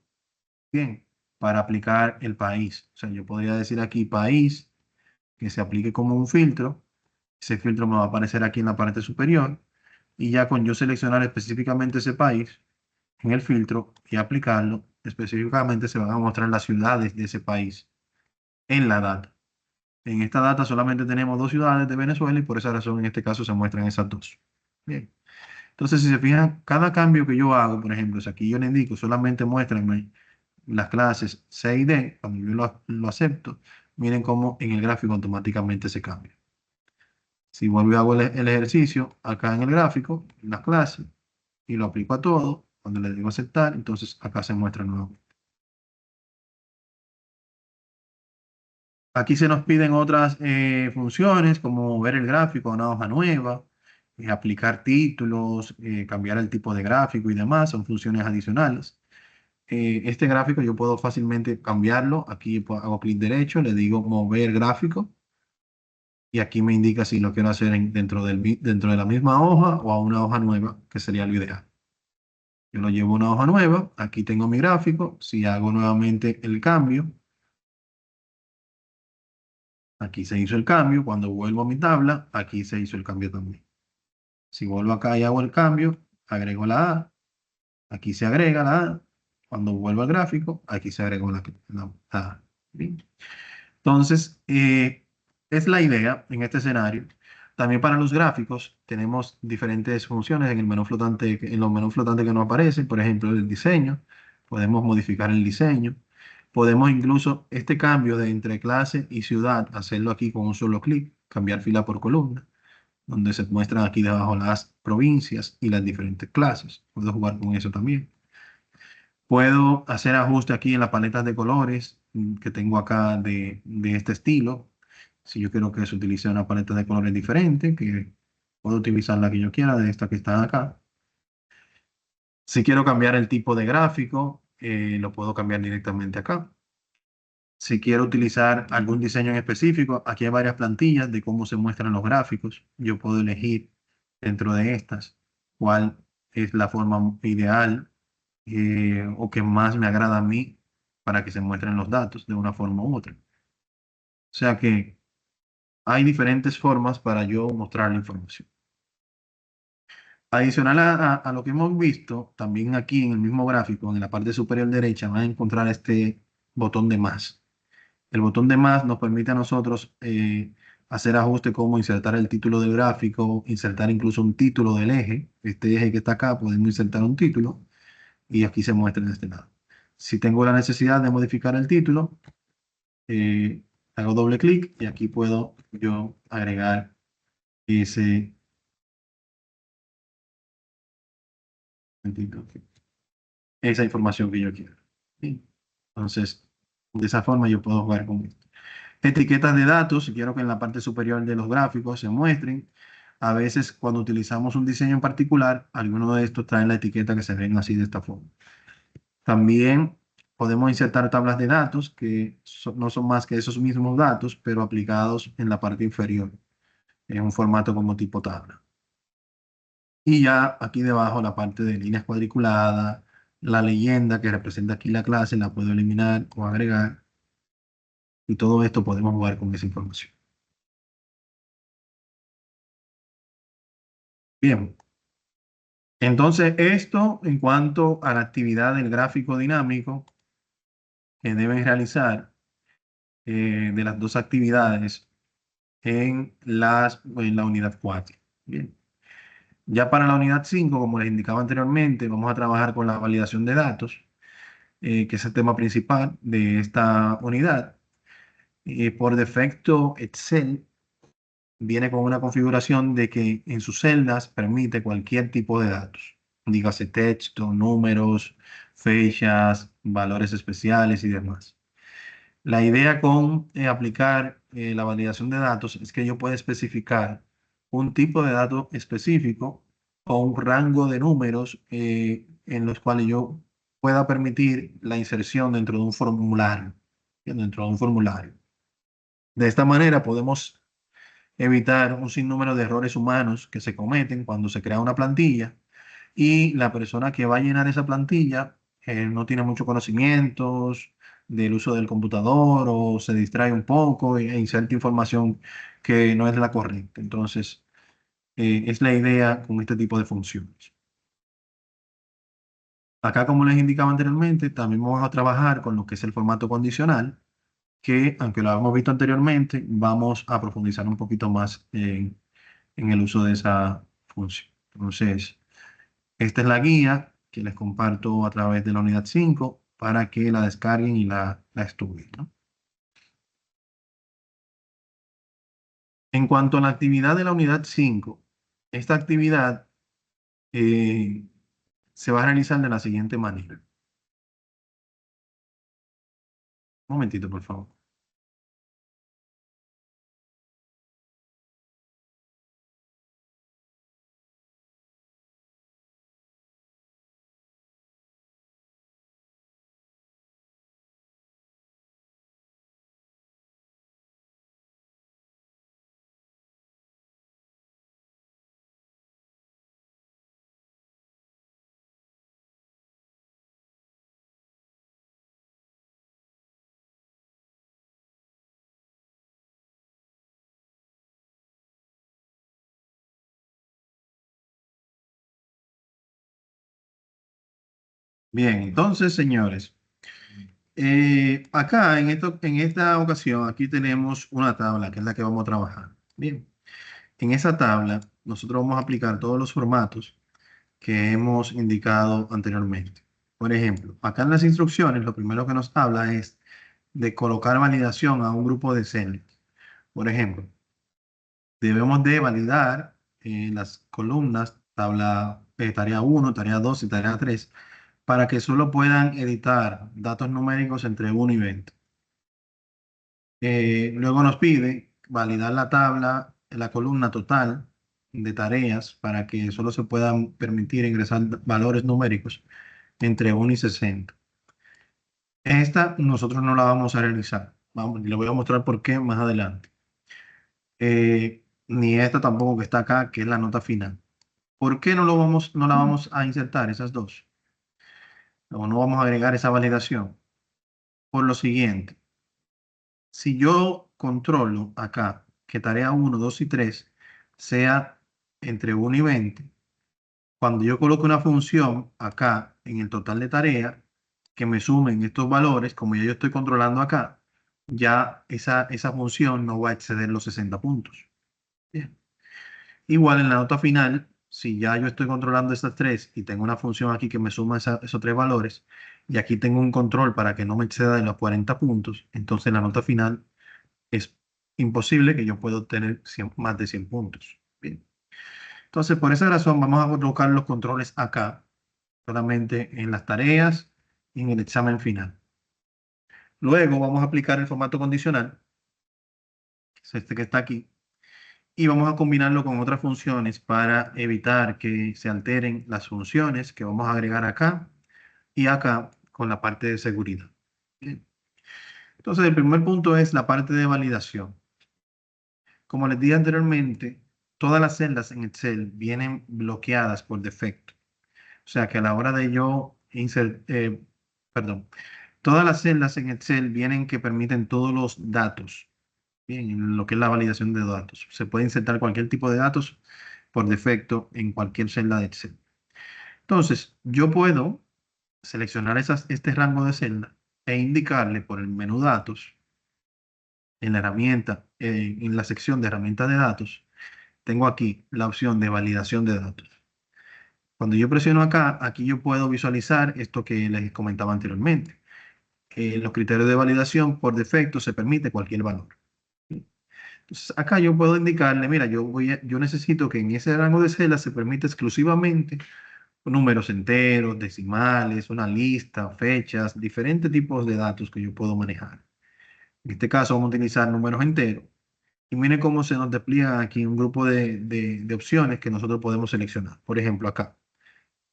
bien, para aplicar el país. O sea, yo podría decir aquí país, que se aplique como un filtro. Ese filtro me va a aparecer aquí en la parte superior y ya con yo seleccionar específicamente ese país en el filtro y aplicarlo, específicamente se van a mostrar las ciudades de ese país en la data. En esta data solamente tenemos 2 ciudades de Venezuela y por esa razón en este caso se muestran esas dos. Bien. Entonces, si se fijan, cada cambio que yo hago, por ejemplo, si aquí yo le indico solamente muéstrenme las clases C y D, cuando yo lo acepto, miren cómo en el gráfico automáticamente se cambia. Si vuelvo y hago el ejercicio acá en el gráfico, en las clases, y lo aplico a todo, cuando le digo aceptar, entonces acá se muestra nuevo. Aquí se nos piden otras funciones como ver el gráfico a una hoja nueva, aplicar títulos, cambiar el tipo de gráfico y demás, son funciones adicionales. Este gráfico yo puedo fácilmente cambiarlo. Aquí hago clic derecho, le digo mover gráfico y aquí me indica si lo quiero hacer dentro de la misma hoja o a una hoja nueva, que sería lo ideal. Yo lo llevo a una hoja nueva, aquí tengo mi gráfico, si hago nuevamente el cambio, aquí se hizo el cambio, cuando vuelvo a mi tabla, aquí se hizo el cambio también. Si vuelvo acá y hago el cambio, agrego la A, aquí se agrega la A, cuando vuelvo al gráfico, aquí se agregó la A. ¿Bien? Entonces, es la idea en este escenario. También para los gráficos tenemos diferentes funciones en el menú flotante, en los menús flotantes que nos aparecen, por ejemplo, el diseño. Podemos modificar el diseño. Podemos incluso este cambio de entre clase y ciudad, hacerlo aquí con un solo clic, cambiar fila por columna, donde se muestran aquí debajo las provincias y las diferentes clases. Puedo jugar con eso también. Puedo hacer ajuste aquí en las paletas de colores que tengo acá de este estilo. Si yo quiero que se utilice una paleta de colores diferente, que puedo utilizar la que yo quiera de esta que está acá. Si quiero cambiar el tipo de gráfico, lo puedo cambiar directamente acá. Si quiero utilizar algún diseño en específico, aquí hay varias plantillas de cómo se muestran los gráficos. Yo puedo elegir dentro de estas cuál es la forma ideal o que más me agrada a mí para que se muestren los datos de una forma u otra. O sea que hay diferentes formas para yo mostrar la información. Adicional a lo que hemos visto, también aquí en el mismo gráfico, en la parte superior derecha, van a encontrar este botón de más. El botón de más nos permite a nosotros hacer ajustes como insertar el título del gráfico, insertar incluso un título del eje. Este eje que está acá, podemos insertar un título y aquí se muestra de este lado. Si tengo la necesidad de modificar el título, eh, hago doble clic y aquí puedo yo agregar ese esa información que yo quiero. ¿Sí? Entonces, de esa forma yo puedo jugar con esto. Etiquetas de datos, si quiero que en la parte superior de los gráficos se muestren. A veces cuando utilizamos un diseño en particular, algunos de estos traen la etiqueta que se ven así de esta forma. También podemos insertar tablas de datos que no son más que esos mismos datos, pero aplicados en la parte inferior, en un formato como tipo tabla. Y ya aquí debajo la parte de líneas cuadriculadas, la leyenda que representa aquí la clase, la puedo eliminar o agregar. Y todo esto podemos jugar con esa información. Bien, entonces esto en cuanto a la actividad del gráfico dinámico que deben realizar de las dos actividades en la unidad 4. Bien. Ya para la unidad 5, como les indicaba anteriormente, vamos a trabajar con la validación de datos, que es el tema principal de esta unidad. Por defecto, Excel viene con una configuración de que en sus celdas permite cualquier tipo de datos, dígase texto, números, fechas, valores especiales y demás. La idea con aplicar la validación de datos es que yo pueda especificar un tipo de dato específico o un rango de números en los cuales yo pueda permitir la inserción dentro de un formulario, dentro de un formulario. De esta manera podemos evitar un sinnúmero de errores humanos que se cometen cuando se crea una plantilla y la persona que va a llenar esa plantilla no tiene muchos conocimientos, del uso del computador o se distrae un poco e inserta información que no es la correcta. Entonces, es la idea con este tipo de funciones. Acá, como les indicaba anteriormente, también vamos a trabajar con lo que es el formato condicional, que aunque lo hemos visto anteriormente, vamos a profundizar un poquito más en el uso de esa función. Entonces, esta es la guía que les comparto a través de la unidad 5 para que la descarguen y la estudien, ¿no? En cuanto a la actividad de la unidad 5, esta actividad eh, se va a realizar de la siguiente manera. Un momentito, por favor. Bien, entonces, señores, acá en esta ocasión, aquí tenemos una tabla que es la que vamos a trabajar. Bien, en esa tabla nosotros vamos a aplicar todos los formatos que hemos indicado anteriormente. Por ejemplo, acá en las instrucciones, lo primero que nos habla es de colocar validación a un grupo de celdas. Por ejemplo, debemos de validar las columnas, tarea 1, tarea 2 y tarea 3, para que solo puedan editar datos numéricos entre 1 y 20. Luego nos pide validar la tabla, la columna total de tareas para que solo se puedan permitir ingresar valores numéricos entre 1 y 60. Esta nosotros no la vamos a realizar. Vamos, le voy a mostrar por qué más adelante. Ni esta tampoco que está acá, que es la nota final. ¿Por qué no la vamos a insertar, esas dos? O no vamos a agregar esa validación. Por lo siguiente, si yo controlo acá que tarea 1, 2 y 3 sea entre 1 y 20, cuando yo coloque una función acá en el total de tarea, que me sumen estos valores, como ya yo estoy controlando acá, ya esa función no va a exceder los 60 puntos. Bien. Igual en la nota final, si ya yo estoy controlando estas tres y tengo una función aquí que me suma esos tres valores, y aquí tengo un control para que no me exceda de los 40 puntos, entonces la nota final es imposible que yo pueda obtener más de 100 puntos. Bien. Entonces, por esa razón, vamos a colocar los controles acá, solamente en las tareas y en el examen final. Luego vamos a aplicar el formato condicional, que es este que está aquí, y vamos a combinarlo con otras funciones para evitar que se alteren las funciones que vamos a agregar acá y acá con la parte de seguridad. Bien. Entonces, el primer punto es la parte de validación. Como les dije anteriormente, todas las celdas en Excel vienen bloqueadas por defecto. O sea que a la hora de yo perdón, todas las celdas en Excel vienen que permiten todos los datos. Bien, en lo que es la validación de datos. Se puede insertar cualquier tipo de datos por defecto en cualquier celda de Excel. Entonces, yo puedo seleccionar este rango de celda e indicarle por el menú datos en la herramienta, en la sección de herramientas de datos, tengo aquí la opción de validación de datos. Cuando yo presiono acá, aquí yo puedo visualizar esto que les comentaba anteriormente. Los criterios de validación por defecto se permite cualquier valor. Entonces, acá yo puedo indicarle, mira, yo necesito que en ese rango de celdas se permita exclusivamente números enteros, decimales, una lista, fechas, diferentes tipos de datos que yo puedo manejar. En este caso vamos a utilizar números enteros. Y miren cómo se nos despliega aquí un grupo de opciones que nosotros podemos seleccionar. Por ejemplo, acá,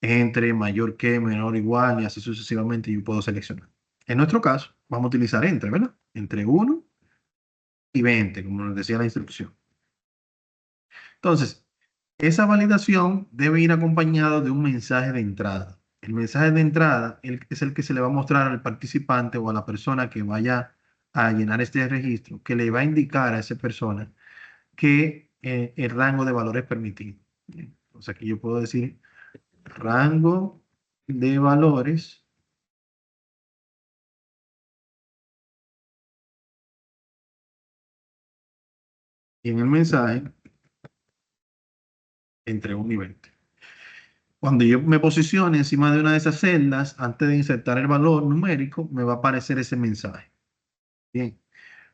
entre, mayor que, menor, igual, y así sucesivamente yo puedo seleccionar. En nuestro caso, vamos a utilizar entre, ¿verdad? Entre 1 y 20, como nos decía la instrucción. Entonces, esa validación debe ir acompañada de un mensaje de entrada. El mensaje de entrada es el que se le va a mostrar al participante o a la persona que vaya a llenar este registro, que le va a indicar a esa persona que el rango de valores permitido. Bien, entonces aquí yo puedo decir rango de valores y en el mensaje entre 1 y 20. Cuando yo me posicione encima de una de esas celdas, antes de insertar el valor numérico, me va a aparecer ese mensaje. Bien.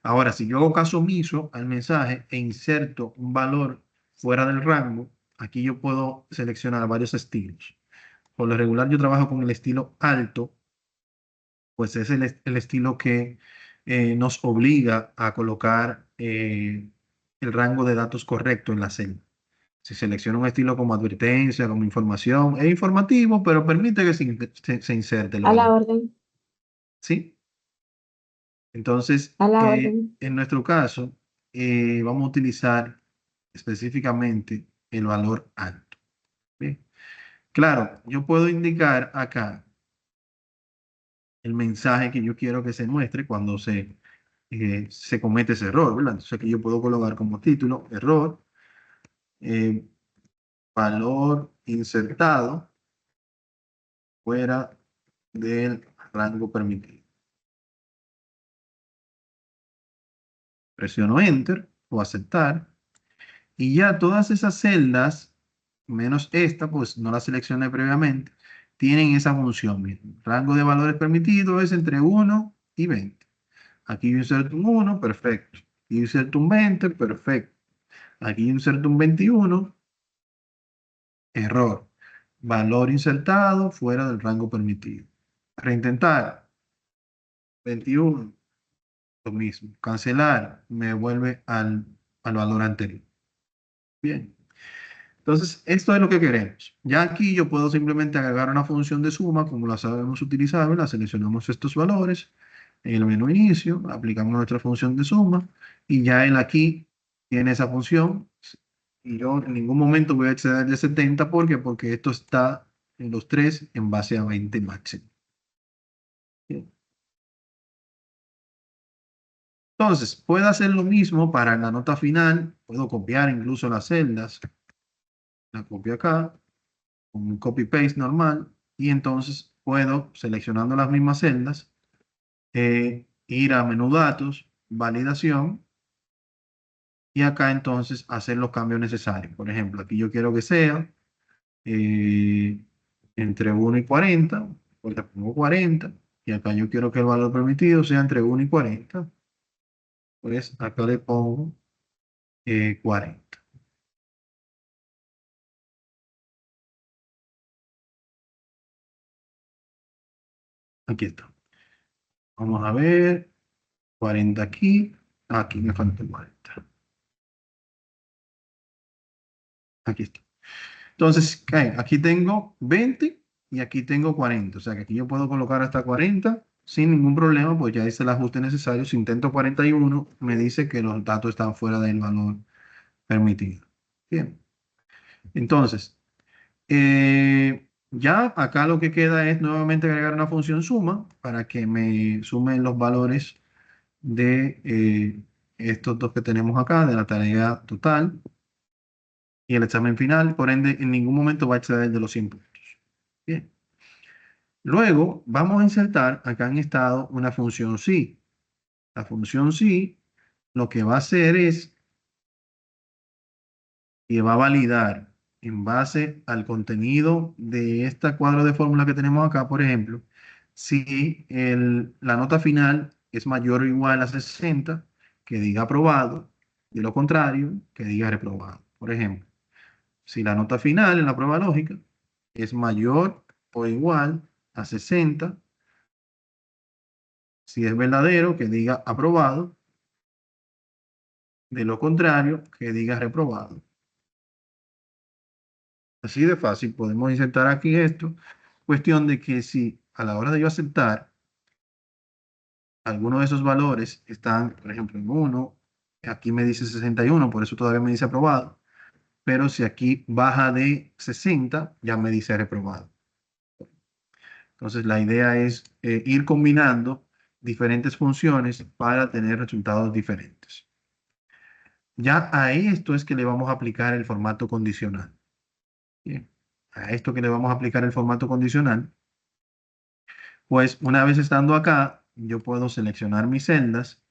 Ahora, si yo hago caso omiso al mensaje e inserto un valor fuera del rango, aquí yo puedo seleccionar varios estilos. Por lo regular yo trabajo con el estilo alto, pues es el estilo que nos obliga a colocar el rango de datos correcto en la celda. Si selecciono un estilo como advertencia, como información, es informativo, pero permite que se inserte el A la valor. orden, ¿Sí? Entonces, a la orden. en nuestro caso, vamos a utilizar específicamente el valor alto. Bien. Claro, yo puedo indicar acá el mensaje que yo quiero que se muestre cuando se comete ese error, ¿verdad? Entonces aquí yo puedo colocar como título error, eh, valor insertado fuera del rango permitido. Presiono Enter o aceptar y ya todas esas celdas, menos esta, pues no la seleccioné previamente, tienen esa función. Miren, rango de valores permitidos es entre 1 y 20. Aquí yo inserto un 1, perfecto. Aquí inserto un 20, perfecto. Aquí inserto un 21, error. Valor insertado fuera del rango permitido. Reintentar, 21, lo mismo. Cancelar, me vuelve al valor anterior. Bien. Entonces, esto es lo que queremos. Ya aquí yo puedo simplemente agregar una función de suma, como la sabemos utilizar, ¿verdad? Seleccionamos estos valores en el menú inicio, aplicamos nuestra función de suma y ya él aquí tiene esa función y yo en ningún momento voy a exceder de 70. ¿Por qué? Porque esto está en los tres en base a 20 máximo. Bien. Entonces, puedo hacer lo mismo para la nota final. Puedo copiar incluso las celdas. La copio acá con un copy-paste normal y entonces puedo, seleccionando las mismas celdas, ir a menú datos, validación y acá entonces hacer los cambios necesarios. Por ejemplo, aquí yo quiero que sea eh, entre 1 y 40, pues le pongo 40 y acá yo quiero que el valor permitido sea entre 1 y 40, pues acá le pongo 40. Aquí está. Vamos a ver, 40 aquí, aquí me falta 40. Aquí está. Entonces, aquí tengo 20 y aquí tengo 40. O sea que aquí yo puedo colocar hasta 40 sin ningún problema, pues ya hice el ajuste necesario. Si intento 41, me dice que los datos están fuera del valor permitido. Bien. Entonces, ya acá lo que queda es nuevamente agregar una función suma para que me sumen los valores de estos dos que tenemos acá, de la tarea total y el examen final. Por ende, en ningún momento va a exceder de los 100 puntos. Bien. Luego vamos a insertar acá en estado una función sí. La función sí lo que va a hacer es que va a validar en base al contenido de este cuadro de fórmula que tenemos acá, por ejemplo, si la nota final es mayor o igual a 60, que diga aprobado, de lo contrario, que diga reprobado. Por ejemplo, si la nota final en la prueba lógica es mayor o igual a 60, si es verdadero, que diga aprobado. De lo contrario, que diga reprobado. Así de fácil, podemos insertar aquí esto. Cuestión de que si a la hora de yo aceptar, alguno de esos valores están, por ejemplo, en 1, aquí me dice 61, por eso todavía me dice aprobado. Pero si aquí baja de 60, ya me dice reprobado. Entonces, la idea es ir combinando diferentes funciones para tener resultados diferentes. Ya a esto es que le vamos a aplicar el formato condicional. Bien. A esto que le vamos a aplicar el formato condicional, pues una vez estando acá, yo puedo seleccionar mis celdas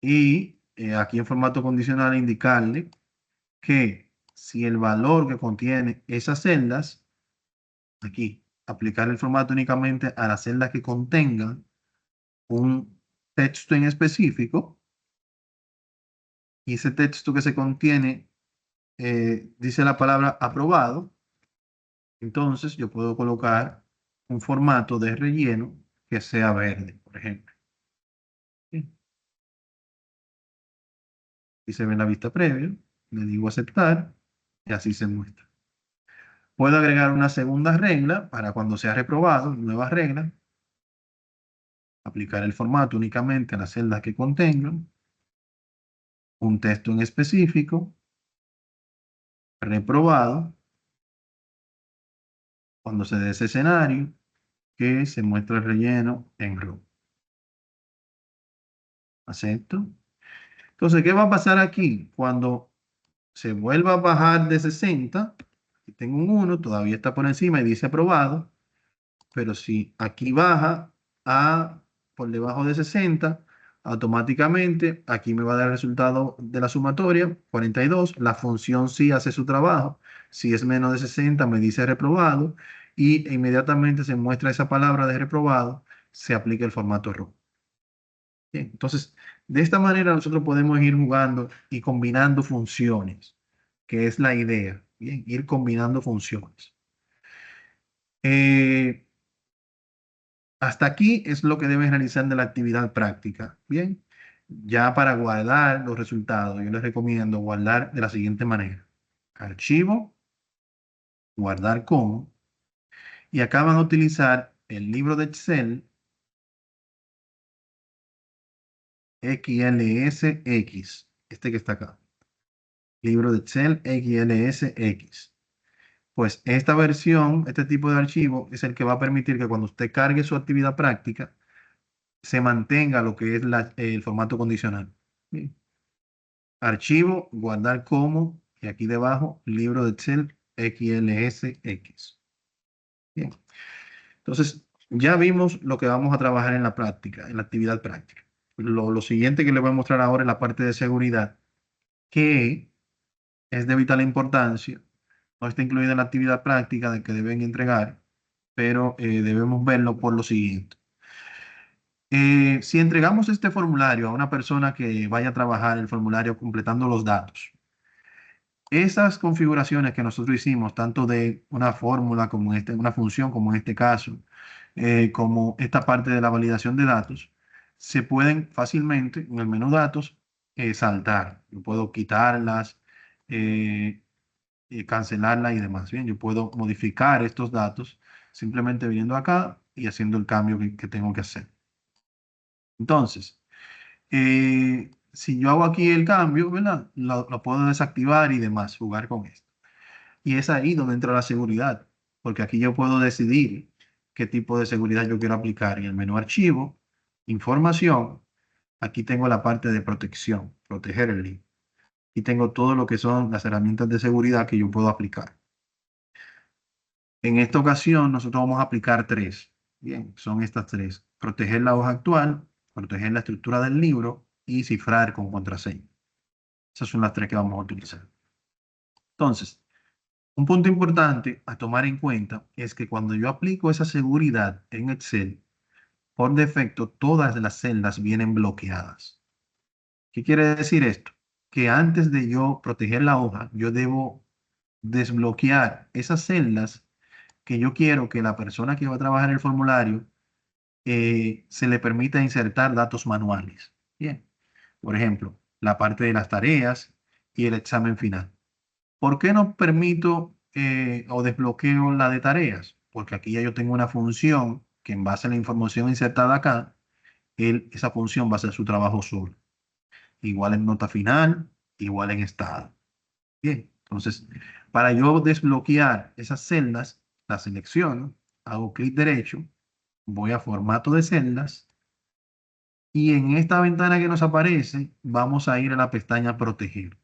y aquí en formato condicional indicarle que si el valor que contiene esas celdas, aquí, aplicar el formato únicamente a las celdas que contengan un texto en específico, y ese texto que se contiene dice la palabra aprobado, entonces yo puedo colocar un formato de relleno que sea verde, por ejemplo. Bien. Y se ve en la vista previa, le digo aceptar y así se muestra. Puedo agregar una segunda regla para cuando sea reprobado, nueva regla, aplicar el formato únicamente a las celdas que contengan un texto en específico, reprobado, cuando se dé ese escenario, que se muestra el relleno en rojo. ¿Acepto? Entonces, ¿qué va a pasar aquí? Cuando se vuelva a bajar de 60, y tengo un 1, todavía está por encima y dice aprobado, pero si aquí baja a por debajo de 60, automáticamente aquí me va a dar el resultado de la sumatoria, 42. La función sí hace su trabajo. Si es menos de 60, me dice reprobado y inmediatamente se muestra esa palabra de reprobado, se aplica el formato rojo. Bien, entonces, de esta manera nosotros podemos ir jugando y combinando funciones, que es la idea. Bien, ir combinando funciones. Eh, Hasta aquí es lo que deben realizar de la actividad práctica. Bien, ya para guardar los resultados, yo les recomiendo guardar de la siguiente manera. Archivo, guardar como, y acá van a utilizar el libro de Excel XLSX, este que está acá. Libro de Excel XLSX. Pues esta versión, este tipo de archivo, es el que va a permitir que cuando usted cargue su actividad práctica, se mantenga lo que es el formato condicional. Bien. Archivo, guardar como, y aquí debajo, libro de Excel XLSX. Bien. Entonces, ya vimos lo que vamos a trabajar en la práctica, en la actividad práctica. Lo siguiente que les voy a mostrar ahora es la parte de seguridad, que es de vital importancia. No está incluida en la actividad práctica de que deben entregar, pero debemos verlo por lo siguiente. Si entregamos este formulario a una persona que vaya a trabajar el formulario completando los datos, esas configuraciones que nosotros hicimos, tanto de una fórmula como una función como en este caso, como esta parte de la validación de datos, se pueden fácilmente en el menú datos saltar. Yo puedo quitarlas, eh, cancelarlas y demás. Bien, yo puedo modificar estos datos simplemente viniendo acá y haciendo el cambio que tengo que hacer. Entonces, si yo hago aquí el cambio, ¿verdad? Lo puedo desactivar y demás, jugar con esto. Y es ahí donde entra la seguridad, porque aquí yo puedo decidir qué tipo de seguridad yo quiero aplicar. En el menú archivo, información, aquí tengo la parte de protección, proteger el link. Y tengo todo lo que son las herramientas de seguridad que yo puedo aplicar. En esta ocasión, nosotros vamos a aplicar tres. Bien, son estas tres. Proteger la hoja actual, proteger la estructura del libro y cifrar con contraseña. Esas son las tres que vamos a utilizar. Entonces, un punto importante a tomar en cuenta es que cuando yo aplico esa seguridad en Excel, por defecto todas las celdas vienen bloqueadas. ¿Qué quiere decir esto? Que antes de yo proteger la hoja, yo debo desbloquear esas celdas que yo quiero que la persona que va a trabajar el formulario se le permita insertar datos manuales. Bien, por ejemplo, la parte de las tareas y el examen final. ¿Por qué no permito o desbloqueo la de tareas? Porque aquí ya yo tengo una función que en base a la información insertada acá, esa función va a hacer su trabajo solo. Igual en nota final, igual en estado. Bien, entonces, para yo desbloquear esas celdas, la selecciono, hago clic derecho, voy a formato de celdas y en esta ventana que nos aparece vamos a ir a la pestaña proteger.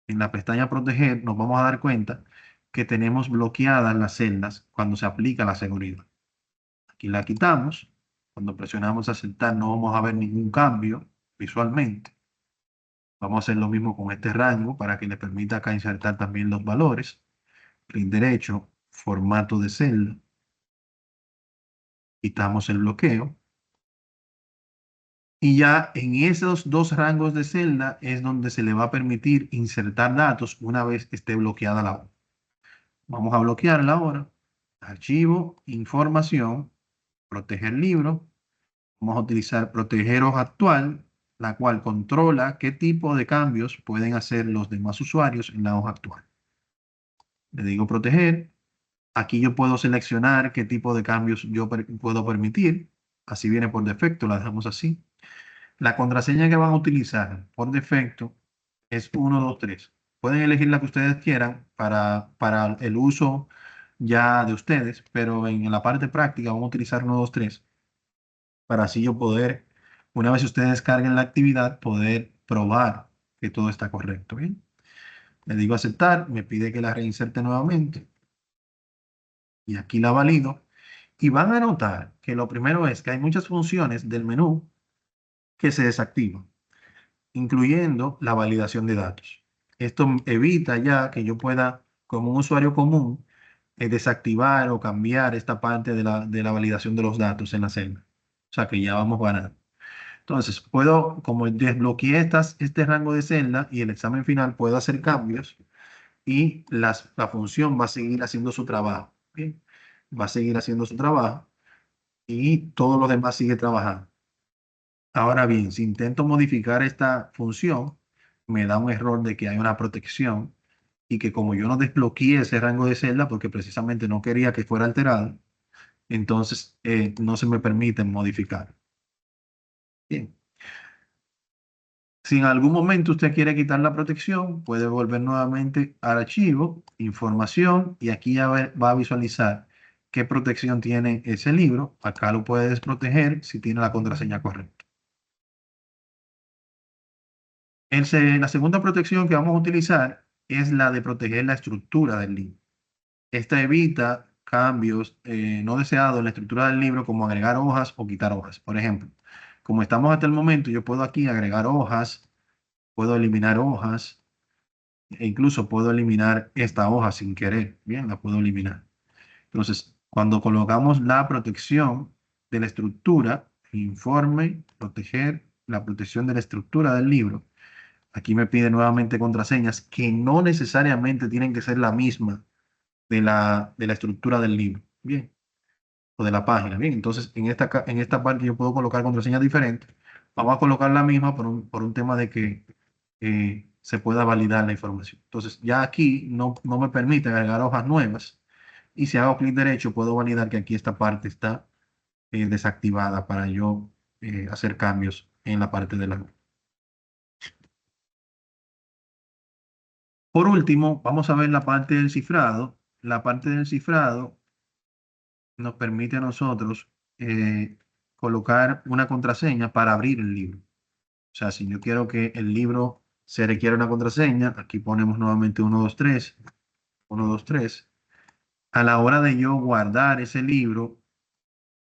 En la pestaña proteger nos vamos a dar cuenta que tenemos bloqueadas las celdas cuando se aplica la seguridad. Aquí la quitamos. Cuando presionamos aceptar no vamos a ver ningún cambio visualmente. Vamos a hacer lo mismo con este rango para que le permita acá insertar también los valores. Clic derecho, formato de celda. Quitamos el bloqueo. Y ya en esos dos rangos de celda es donde se le va a permitir insertar datos una vez esté bloqueada la hoja. Vamos a bloquearla ahora. Archivo, información, proteger libro. Vamos a utilizar proteger hoja actual, la cual controla qué tipo de cambios pueden hacer los demás usuarios en la hoja actual. Le digo proteger. Aquí yo puedo seleccionar qué tipo de cambios yo puedo permitir. Así viene por defecto, la dejamos así. La contraseña que van a utilizar por defecto es 123. Pueden elegir la que ustedes quieran para el uso ya de ustedes, pero en la parte práctica vamos a utilizar 123 para así yo poder, una vez ustedes descarguen la actividad, poder probar que todo está correcto. ¿Bien? Le digo aceptar, me pide que la reinserte nuevamente y aquí la valido. Y van a notar que lo primero es que hay muchas funciones del menú que se desactivan, incluyendo la validación de datos. Esto evita ya que yo pueda, como un usuario común, desactivar o cambiar esta parte de la validación de los datos en la celda. O sea que ya vamos ganando. Entonces, puedo, como desbloqueé este rango de celda y el examen final, puedo hacer cambios y la función va a seguir haciendo su trabajo. ¿Bien? Va a seguir haciendo su trabajo y todo lo demás sigue trabajando. Ahora bien, si intento modificar esta función, me da un error de que hay una protección y que como yo no desbloqueé ese rango de celda porque precisamente no quería que fuera alterado, entonces no se me permite modificar. Bien. Si en algún momento usted quiere quitar la protección, puede volver nuevamente al archivo, información, y aquí ya va a visualizar qué protección tiene ese libro. Acá lo puede desproteger si tiene la contraseña correcta. La segunda protección que vamos a utilizar es la de proteger la estructura del libro. Esta evita cambios no deseados en la estructura del libro, como agregar hojas o quitar hojas. Por ejemplo, como estamos hasta el momento, yo puedo aquí agregar hojas, puedo eliminar hojas, e incluso puedo eliminar esta hoja sin querer. Bien, la puedo eliminar. Entonces, cuando colocamos la protección de la estructura, informe, proteger la protección de la estructura del libro, aquí me pide nuevamente contraseñas que no necesariamente tienen que ser la misma de la estructura del libro. Bien, o de la página. Bien, entonces en esta parte yo puedo colocar contraseñas diferentes. Vamos a colocar la misma por un tema de que se pueda validar la información. Entonces, ya aquí no me permite agregar hojas nuevas. Y si hago clic derecho, puedo validar que aquí esta parte está desactivada para yo hacer cambios en la parte de la. Por último, vamos a ver la parte del cifrado. La parte del cifrado nos permite a nosotros colocar una contraseña para abrir el libro. O sea, si yo quiero que el libro se requiera una contraseña, aquí ponemos nuevamente 123, 123. A la hora de yo guardar ese libro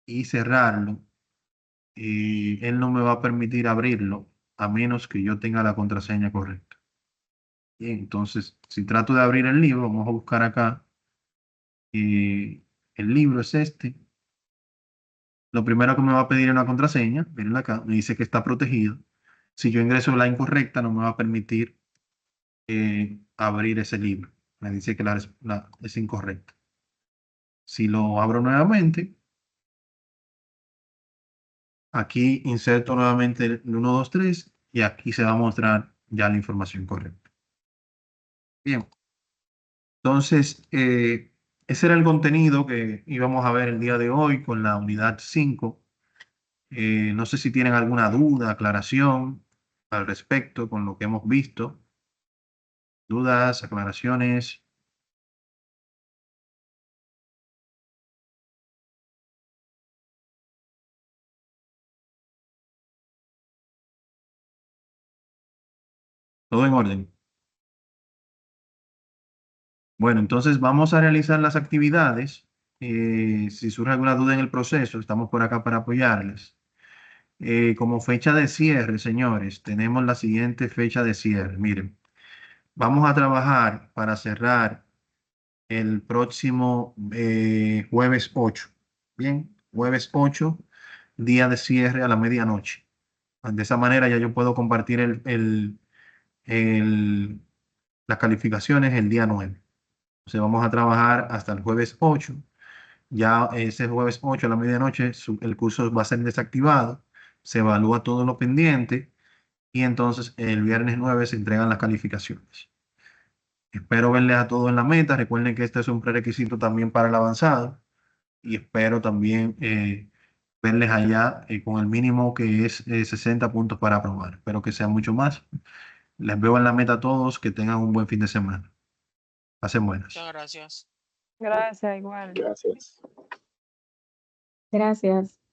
y cerrarlo, él no me va a permitir abrirlo a menos que yo tenga la contraseña correcta. Bien, entonces, si trato de abrir el libro, vamos a buscar acá. El libro es este. Lo primero que me va a pedir es una contraseña. Miren acá, me dice que está protegido. Si yo ingreso la incorrecta, no me va a permitir abrir ese libro. Me dice que es incorrecta. Si lo abro nuevamente, aquí inserto nuevamente el 123 y aquí se va a mostrar ya la información correcta. Bien, entonces ese era el contenido que íbamos a ver el día de hoy con la unidad 5. No sé si tienen alguna duda, aclaración al respecto con lo que hemos visto. Dudas, aclaraciones. ¿Todo en orden? Bueno, entonces vamos a realizar las actividades. Si surge alguna duda en el proceso, estamos por acá para apoyarles. Como fecha de cierre, señores, tenemos la siguiente fecha de cierre. Miren, vamos a trabajar para cerrar el próximo jueves 8. Bien, jueves 8, día de cierre a la medianoche. De esa manera ya yo puedo compartir el- las calificaciones el día 9. Entonces vamos a trabajar hasta el jueves 8. Ya ese jueves 8 a la medianoche el curso va a ser desactivado. Se evalúa todo lo pendiente y entonces el viernes 9 se entregan las calificaciones. Espero verles a todos en la meta. Recuerden que este es un prerequisito también para el avanzado y espero también verles allá con el mínimo que es 60 puntos para aprobar. Espero que sea mucho más. Les veo en la meta a todos. Que tengan un buen fin de semana. Pasen buenas. Muchas gracias. Gracias, igual. Gracias. Gracias.